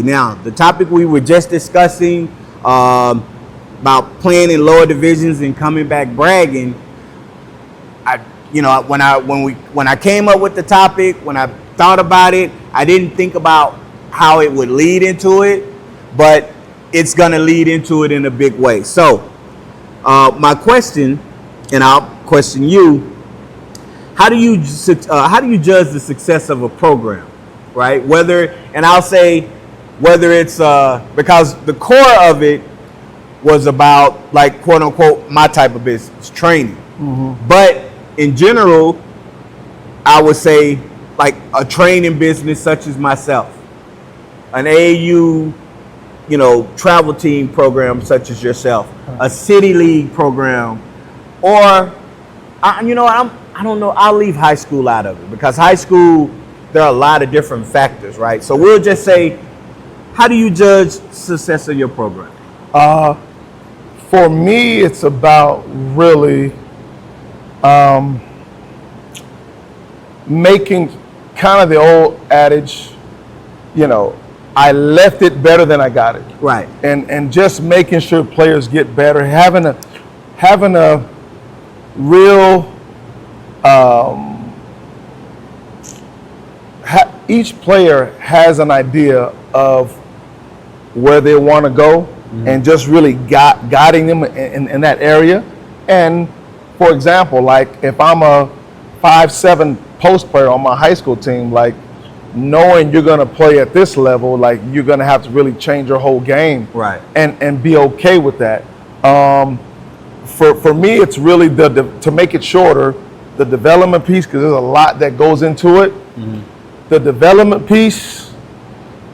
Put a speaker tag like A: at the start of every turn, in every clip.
A: Now, the topic we were just discussing about playing in lower divisions and coming back bragging. When I came up with the topic, when I thought about it, I didn't think about how it would lead into it, but it's gonna lead into it in a big way. So, my question, and I'll question you: how do you judge the success of a program, right? Whether it's because the core of it was about, like, quote unquote, my type of business, training. Mm-hmm. But in general, I would say like a training business such as myself, an AAU, travel team program such as yourself, a city league program, or I don't know. I'll leave high school out of it because high school, there are a lot of different factors, right? So we'll just say, how do you judge success of your program?
B: For me, it's about really making kind of the old adage, I left it better than I got it.
A: Right.
B: And just making sure players get better, having a real each player has an idea of where they want to go, mm-hmm. and just really guiding them in that area. And for example, like if I'm a 5'7" post player on my high school team, like knowing you're going to play at this level, like you're going to have to really change your whole game,
A: right?
B: And be okay with that. For me, it's really to make it shorter, the development piece, because there's a lot that goes into it. Mm-hmm. The development piece,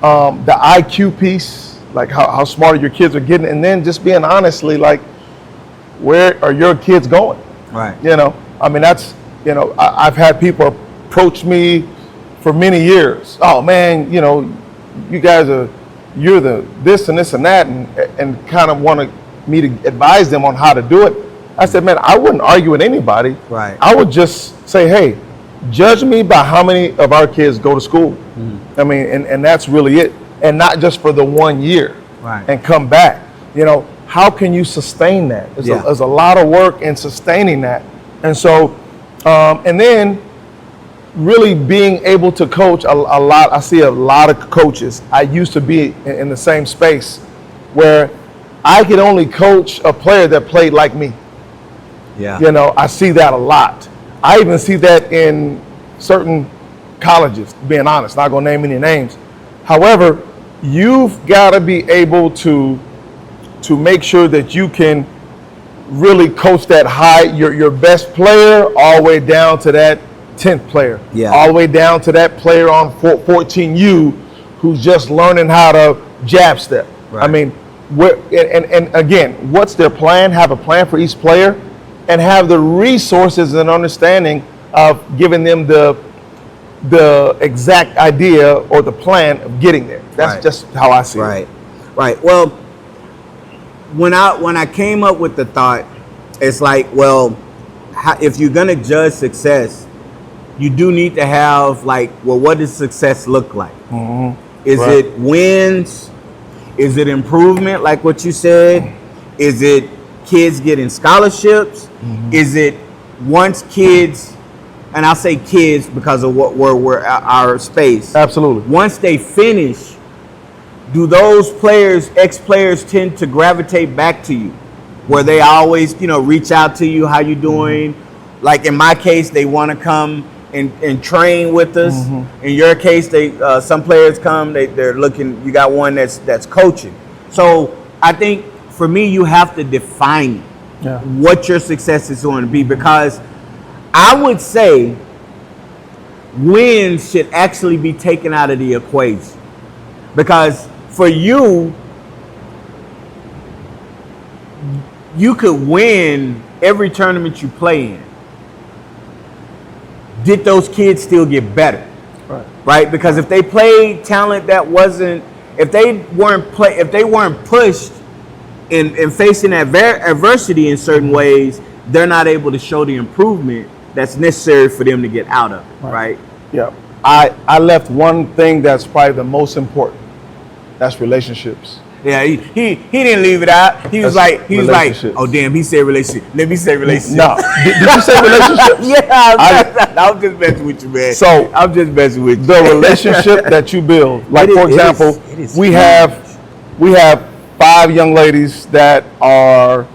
B: the IQ piece, like how smart your kids are getting, and then just being honestly, like, where are your kids going?
A: Right.
B: I mean, that's, I've had people approach me for many years. Oh man, you guys you're the this and this and that, and kind of want me to advise them on how to do it. I said, man, I wouldn't argue with anybody.
A: Right.
B: I would just say, hey, judge me by how many of our kids go to school. Mm-hmm. I mean, and that's really it. And not just for the 1 year,
A: right,
B: and come back. How can you sustain that? There's a lot of work in sustaining that. And so, and then really being able to coach a lot. I see a lot of coaches. I used to be in the same space where I could only coach a player that played like me.
A: Yeah.
B: I see that a lot. I even see that in certain colleges, being honest, not gonna name any names. However, you've gotta be able to make sure that you can really coach that high, your best player, all the way down to that 10th player.
A: Yeah.
B: All the way down to that player on 14U who's just learning how to jab step.
A: Right.
B: I mean, and again, what's their plan? Have a plan for each player, and have the resources and understanding of giving them the exact idea or the plan of getting there. That's just how I see it.
A: Right. Well, when I came up with the thought, it's like, well, if you're gonna judge success, you do need to have, like, well, what does success look like? Mm-hmm. Is it wins? Is it improvement, like what you said? Is it kids getting scholarships? Mm-hmm. Is it once kids, and I'll say kids because of what we're our space.
B: Absolutely.
A: Once they finish, do those players, ex-players, tend to gravitate back to you, where they always, reach out to you, how you doing? Mm-hmm. Like in my case, they want to come and train with us. Mm-hmm. In your case, some players come, they're looking. You got one that's coaching. So I think for me, you have to define what your success is going to be, because I would say wins should actually be taken out of the equation, because for you could win every tournament you play in. Did those kids still get better? Right? Because if they played talent that wasn't, if they weren't pushed in facing adversity in certain ways, they're not able to show the improvement that's necessary for them to get out of it, right?
B: Yeah. I left one thing that's probably the most important. That's relationships.
A: Yeah, he didn't leave it out. He was like, oh damn, he said relationship. Let me say relationship.
B: No, did you say relationships?
A: Yeah, I'm just messing with you, man.
B: So
A: I'm just messing with you.
B: The relationship that you build, like for example, we have 5 young ladies that are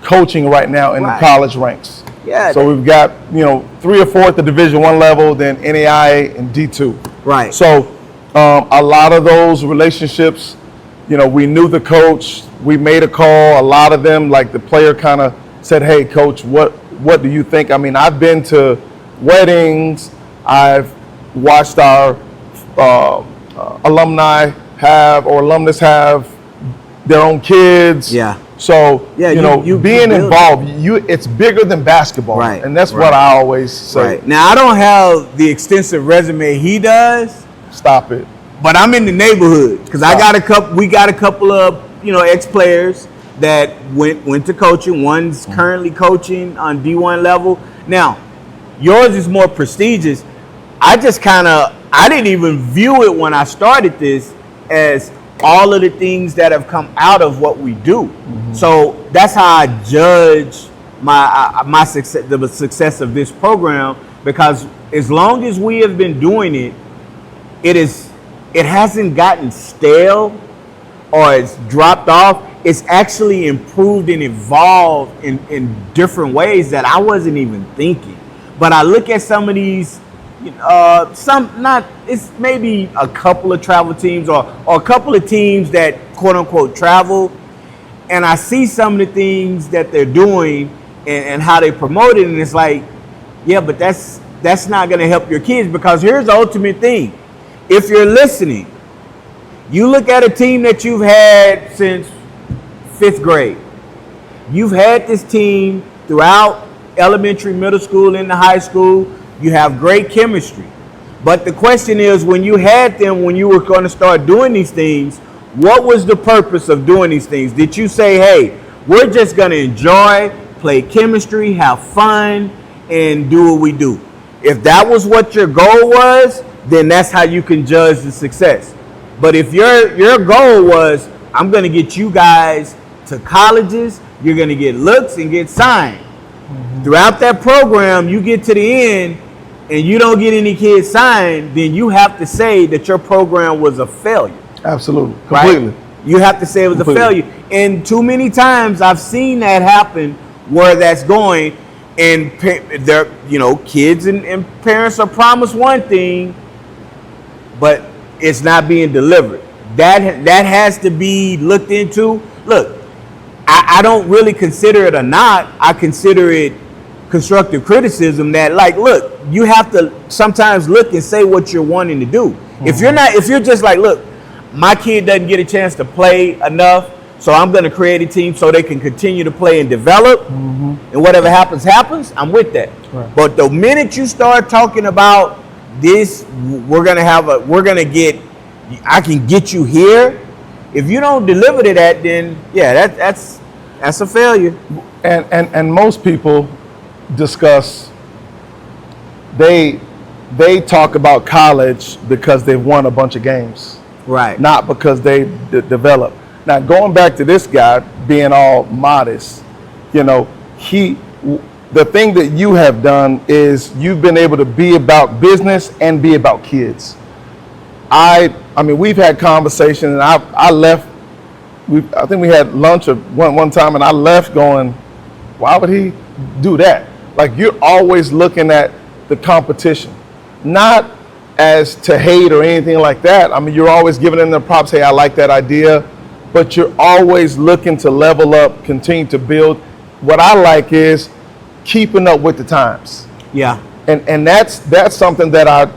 B: coaching right now in the college ranks.
A: Yeah.
B: So we've got 3 or 4 at the Division I level, then NAIA and D2.
A: Right.
B: So a lot of those relationships. We knew the coach, we made a call. A lot of them, like the player kind of said, hey, coach, what do you think? I mean, I've been to weddings. I've watched our alumni alumnus have their own kids.
A: Yeah.
B: So, you being involved, it's bigger than basketball.
A: Right.
B: And that's what I always say.
A: Right. Now, I don't have the extensive resume he does.
B: Stop it.
A: But I'm in the neighborhood because we got a couple of ex-players that went to coaching. One's currently coaching on D1 level. Now, yours is more prestigious. I didn't even view it when I started this as all of the things that have come out of what we do. Mm-hmm. So that's how I judge my success, the success of this program, because as long as we have been doing it, it hasn't gotten stale or it's dropped off. It's actually improved and evolved in different ways that I wasn't even thinking. But I look at some of these, it's maybe a couple of travel teams or a couple of teams that quote unquote travel, and I see some of the things that they're doing and how they promote it, and it's like, yeah, but that's not going to help your kids, because here's the ultimate thing. If you're listening, you look at a team that you've had since 5th grade. You've had this team throughout elementary, middle school, into high school. You have great chemistry. But the question is, when you had them, when you were going to start doing these things, what was the purpose of doing these things? Did you say, hey, we're just going to enjoy, play chemistry, have fun, and do what we do? If that was what your goal was, then that's how you can judge the success. But if your goal was, I'm going to get you guys to colleges, you're going to get looks and get signed. Mm-hmm. Throughout that program, you get to the end and you don't get any kids signed, then you have to say that your program was a failure.
B: Absolutely. Completely.
A: Right? You have to say it was a failure. And too many times I've seen that happen where that's going, and kids and parents are promised one thing, but it's not being delivered. That has to be looked into. Look, I don't really consider it a knock. I consider it constructive criticism. That, like, look, you have to sometimes look and say what you're wanting to do. Mm-hmm. If you're just like, look, my kid doesn't get a chance to play enough, so I'm going to create a team so they can continue to play and develop, mm-hmm. and whatever happens, I'm with that. Right. But the minute you start talking about this, I can get you here. If you don't deliver to that, then yeah, that's a failure.
B: And most people discuss, they talk about college because they've won a bunch of games,
A: right? Not
B: because they develop. Now, going back to this guy being all modest, the thing that you have done is you've been able to be about business and be about kids. I mean, we've had conversations, and I left. I think we had lunch one time, and I left going, why would he do that? Like, you're always looking at the competition, not as to hate or anything like that. I mean, you're always giving them the props. Hey, I like that idea, but you're always looking to level up, continue to build. What I like is keeping up with the times.
A: Yeah,
B: and that's something that I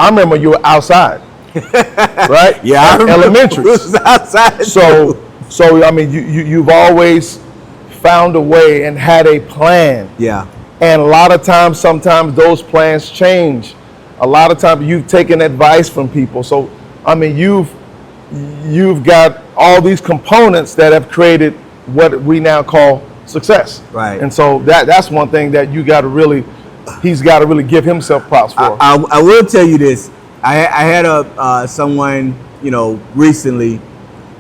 B: remember you were outside. Right?
A: Yeah,
B: elementary.
A: Outside.
B: So I mean, you've always found a way and had a plan.
A: Yeah.
B: And a lot of times, sometimes those plans change. A lot of times you've taken advice from people. So I mean, you've got all these components that have created what we now call success.
A: Right.
B: And so that's one thing that he's got to really give himself props for.
A: I will tell you this. I had someone, recently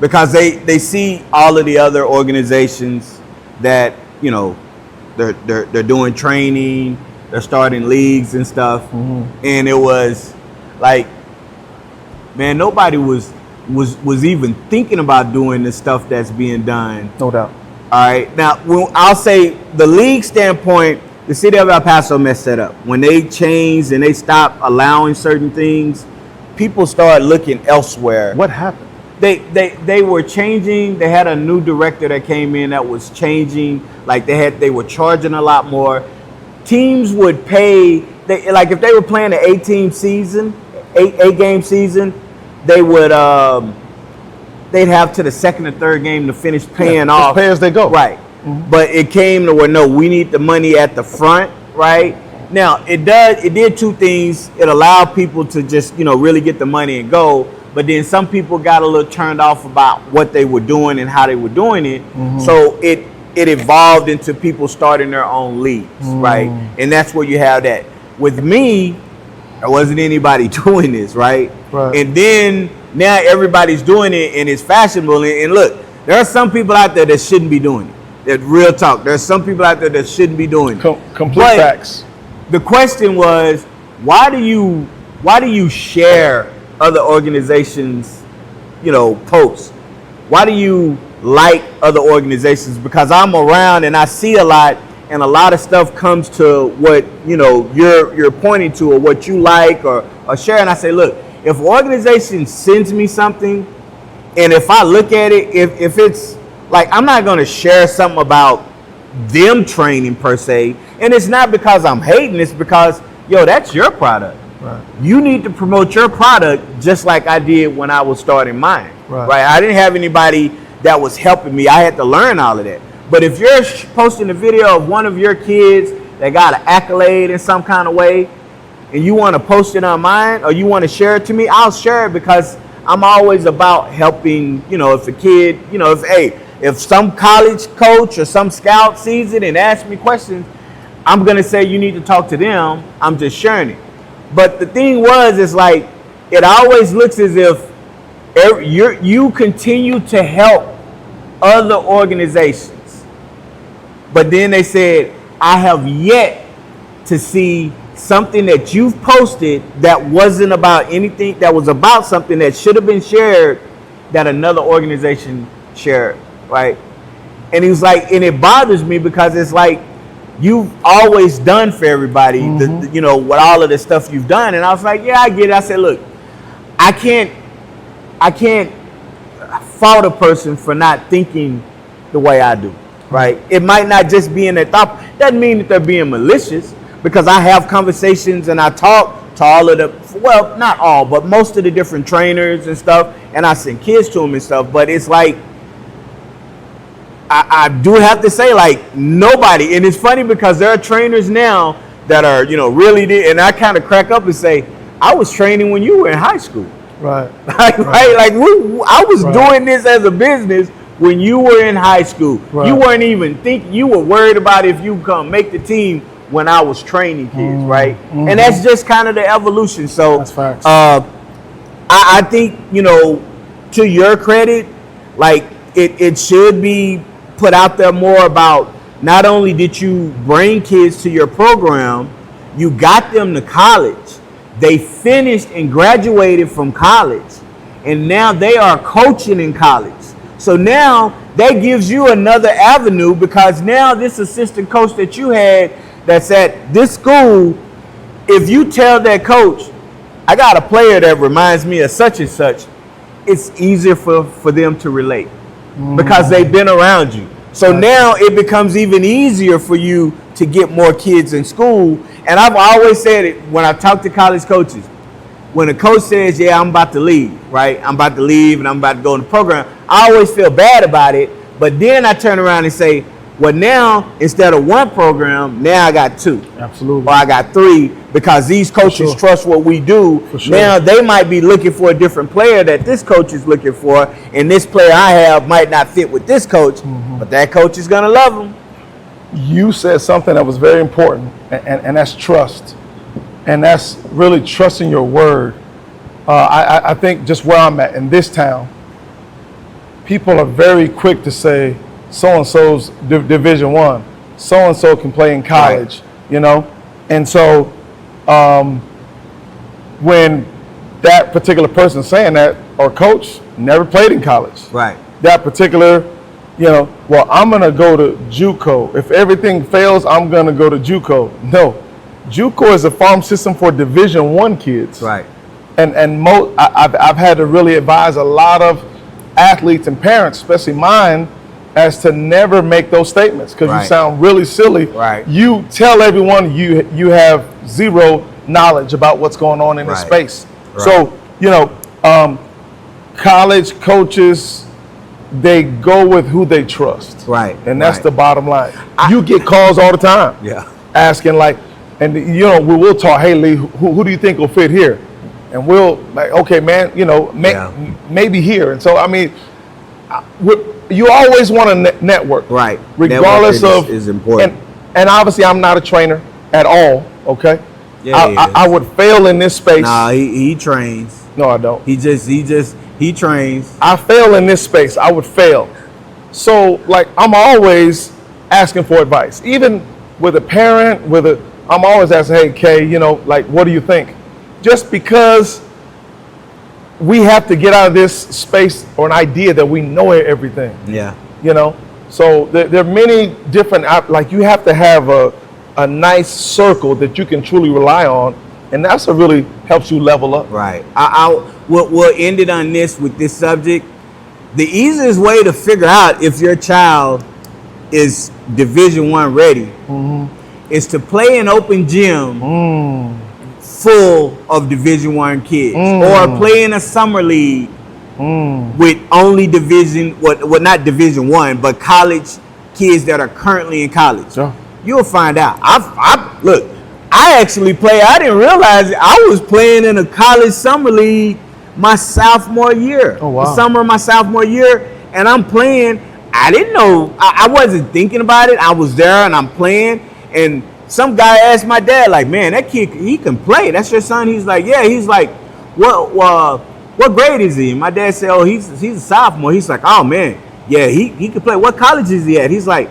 A: because they see all of the other organizations that, you know, they're doing training, they're starting leagues and stuff. And it was like, man, nobody was even thinking about doing the stuff that's being done.
B: No doubt.
A: All right. Now, I'll say the league standpoint, the city of El Paso messed that up. When they changed and they stopped allowing certain things, people started looking elsewhere.
B: What happened?
A: They were changing. They had a new director that came in that was changing. Like they were charging a lot more. Teams would pay. Like if they were playing an 8-game season, they would they'd have to the second or third game to finish paying off.
B: Pay as they go.
A: Right. But it came to where, no, we need the money at the front, right? Now, it did two things. It allowed people to just, you know, really get the money and go. But then some people got a little turned off about what they were doing and how they were doing it. So it evolved into people starting their own leagues, right? And that's where you have that. With me, there wasn't anybody doing this, right? And then now everybody's doing it and it's fashionable. And look, there are some people out there that shouldn't be doing it. That real talk. There's some people out there that shouldn't be doing it.
B: Complete facts.
A: The question was, why do you share other organizations, you know, posts? Why do you like other organizations? Because I'm around and I see a lot, and a lot of stuff comes to what, you know, you're pointing to or what you like or share. And I say, look, if an organization sends me something, and if I look at it, if it's like, I'm not going to share something about them training per se. And it's not because I'm hating, it's because, yo, that's your product. Right. You need to promote your product just like I did when I was starting mine. Right? I didn't have anybody that was helping me. I had to learn all of that. But if you're posting a video of one of your kids that got an accolade in some kind of way, and you want to post it on mine or you want to share it to me, I'll share it, because I'm always about helping, you know, if a kid, you know, if some college coach or some scout sees it and asks me questions, I'm going to say you need to talk to them. I'm just sharing it. But the thing is like, it always looks as if you continue to help other organizations. But then they said, I have yet to see something that you've posted that wasn't about anything, that was about something that should have been shared, that another organization shared. Right. And he was like, and it bothers me because it's like, you've always done for everybody, you know, what all of the stuff you've done. And I was like, yeah, I get it. I said, look, I can't fault a person for not thinking the way I do. Right. It might not just be in their thought. Doesn't mean that they're being malicious, because I have conversations and I talk to all of the, well, not all, but most of the different trainers and stuff. And I send kids to them and stuff. But it's like, I do have to say, like, nobody, and it's funny because there are trainers now that are, you know, really, and I kind of crack up and say, I was training when you were in high school. Right. Like I was doing this as a business when you were in high school. You weren't even thinking, you were worried about if you come make the team when I was training kids, right? And that's just kind of the evolution. So that's facts. I think, you know, to your credit, like it should be put out there more about, not only did you bring kids to your program, you got them to college. They finished and graduated from college, and now they are coaching in college. So now that gives you another avenue, because now this assistant coach that you had that's at this school, if you tell that coach, I got a player that reminds me of such and such, it's easier for them to relate because they've been around you. So now it becomes even easier for you to get more kids in school. And I've always said it when I talk to college coaches, when a coach says, yeah, I'm about to leave, right? I'm about to leave and I'm about to go in the program, I always feel bad about it. But then I turn around and say, well, now instead of one program, now I got two. Absolutely. Or I got three, because these coaches trust what we do. Now they might be looking for a different player that this coach is looking for, and this player I have might not fit with this coach, but that coach is going to love him.
B: You said something that was very important, and that's trust. And that's really trusting your word. I think just where I'm at in this town, people are very quick to say so-and-so's Division I, so-and-so can play in college, you know? And so when that particular person saying that, or coach, never played in college.
A: Right.
B: That particular, you know, well, I'm going to go to JUCO. If everything fails, I'm going to go to JUCO. No. JUCO is a farm system for Division I kids.
A: Right.
B: And I've had to really advise a lot of athletes and parents, especially mine, as to never make those statements because you sound really silly.
A: Right.
B: You tell everyone you have zero knowledge about what's going on in this space.
A: Right.
B: So, you know, college coaches, they go with who they trust.
A: Right.
B: And that's the bottom line. You get calls all the time.
A: Yeah.
B: Asking like, and you know, we'll talk, hey Lee, who do you think will fit here? And we'll like, okay, man, you know, maybe here. And so, I mean, you always want to network.
A: Right.
B: Regardless of,
A: is important.
B: And obviously I'm not a trainer at all, okay?
A: Yeah,
B: I would fail in this space.
A: Nah, he trains.
B: No, I don't.
A: He trains.
B: I fail in this space. I would fail. So like I'm always asking for advice. Even with a parent, I'm always asking, hey Kay, you know, like what do you think? Just because we have to get out of this space or an idea that we know everything.
A: Yeah.
B: You know? So there are many different, like you have to have a nice circle that you can truly rely on. And that's what really helps you level up.
A: Right. We'll end it on this with this subject. The easiest way to figure out if your child is Division I ready is to play an open gym full of Division I kids, or play in a summer league with only not Division I, but college kids that are currently in college.
B: Sure.
A: You'll find out. Look, I actually play. I didn't realize it. I was playing in a college summer league my sophomore year.
B: Oh, wow.
A: The summer of my sophomore year, and I'm playing. I didn't know. I wasn't thinking about it. I was there and I'm playing, and some guy asked my dad, like, man, that kid, he can play. That's your son? He's like, yeah. He's like, what grade is he? And my dad said, oh, he's a sophomore. He's like, oh man, yeah, he can play. What college is he at? He's like,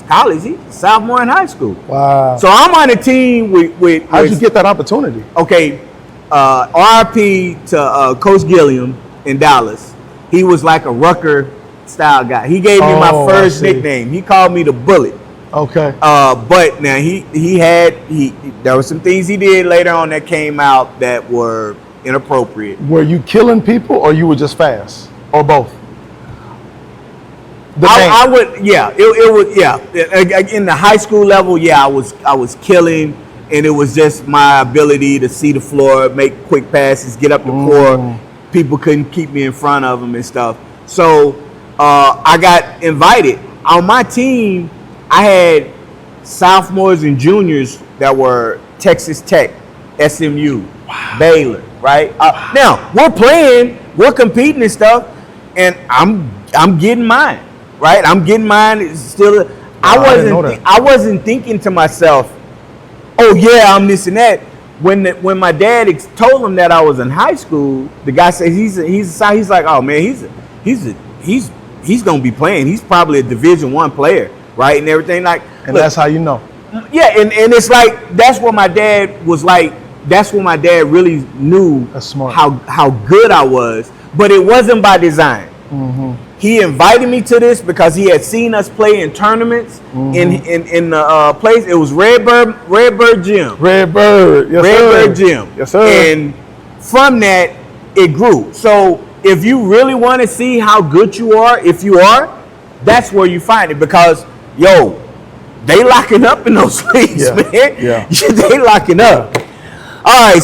A: college. He's a sophomore in high school.
B: Wow.
A: So I'm on a team with
B: how did you get that opportunity?
A: Okay, RIP to Coach Gilliam in Dallas. He was like a Rucker style guy. He gave me my first nickname. He called me the Bullet.
B: Okay.
A: But now there were some things he did later on that came out that were inappropriate.
B: Were you killing people or you were just fast? Or both?
A: I would, yeah. It was, yeah. In the high school level, yeah, I was killing, and it was just my ability to see the floor, make quick passes, get up the court. People couldn't keep me in front of them and stuff. So I got invited. On my team, I had sophomores and juniors that were Texas Tech, SMU, Baylor, right? Now we're playing, we're competing and stuff, and I'm getting mine. Right, I'm getting mine. It's still, I wasn't thinking to myself, "Oh yeah, I'm this and that." When my dad told him that I was in high school, the guy said he's like, "Oh man, he's gonna be playing. He's probably a Division I player, right?" And everything like.
B: And look, that's how you know.
A: Yeah, and it's like that's what my dad was like. That's when my dad really knew how good I was, but it wasn't by design. He invited me to this because he had seen us play in tournaments in the place. It was Redbird Gym.
B: Redbird, yes,
A: Redbird Gym.
B: Yes, sir.
A: And from that, it grew. So if you really want to see how good you are, if you are, that's where you find it. Because, they locking up in those leagues, man.
B: Yeah.
A: They locking up. All right.